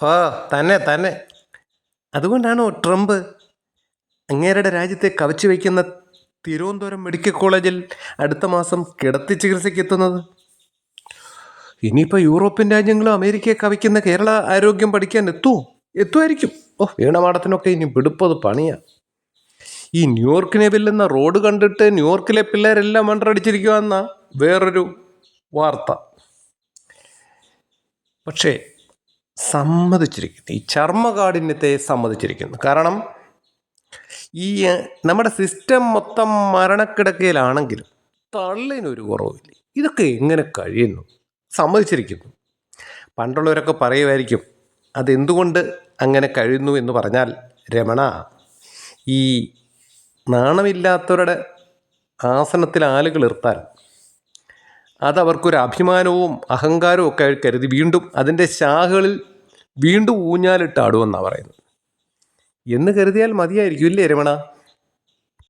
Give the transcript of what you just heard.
ഓ, തന്നെ തന്നെ. അതുകൊണ്ടാണോ ട്രംപ് അങ്ങേരുടെ രാജ്യത്തെ കവച്ചു വയ്ക്കുന്ന തിരുവനന്തപുരം മെഡിക്കൽ കോളേജിൽ അടുത്ത മാസം കിടത്തി ചികിത്സയ്ക്ക് എത്തുന്നത്? ഇനിയിപ്പോൾ യൂറോപ്യൻ രാജ്യങ്ങളും അമേരിക്കയെ കവിക്കുന്ന കേരള ആരോഗ്യം പഠിക്കാൻ എത്തുമായിരിക്കും. ഓ, വീണമാടത്തിനൊക്കെ ഇനി വിടുപ്പത് പണിയാ. ഈ ന്യൂയോർക്കിനെ വെല്ലുന്ന റോഡ് കണ്ടിട്ട് ന്യൂയോർക്കിലെ പിള്ളേരെല്ലാം മണ്ടടിച്ചിരിക്കുവാന്ന വേറൊരു വാർത്ത. പക്ഷേ സമ്മതിച്ചിരിക്കുന്നു, ഈ ചർമ്മകാഠിന്യത്തെ സമ്മതിച്ചിരിക്കുന്നു. കാരണം ഈ നമ്മുടെ സിസ്റ്റം മൊത്തം മരണക്കിടക്കയിലാണെങ്കിലും തള്ളിനൊരു കുറവില്ല. ഇതൊക്കെ എങ്ങനെ കഴിയുന്നു? സമ്മതിച്ചിരിക്കുന്നു. പണ്ടുള്ളവരൊക്കെ പറയുമായിരിക്കും അതെന്തുകൊണ്ട് അങ്ങനെ കഴിയുന്നു എന്ന് പറഞ്ഞാൽ, രമണ, ഈ നാണമില്ലാത്തവരുടെ ആസനത്തിൽ ആളുകൾ നിർത്താൻ അതവർക്കൊരു അഭിമാനവും അഹങ്കാരവും ഒക്കെ കരുതി വീണ്ടും അതിൻ്റെ ശാഖകളിൽ വീണ്ടും ഊഞ്ഞാലിട്ട് ആടുമെന്നാണ് പറയുന്നത്. എന്ന് കരുതിയാൽ മതിയായിരിക്കും, ഇല്ലേ രമണ?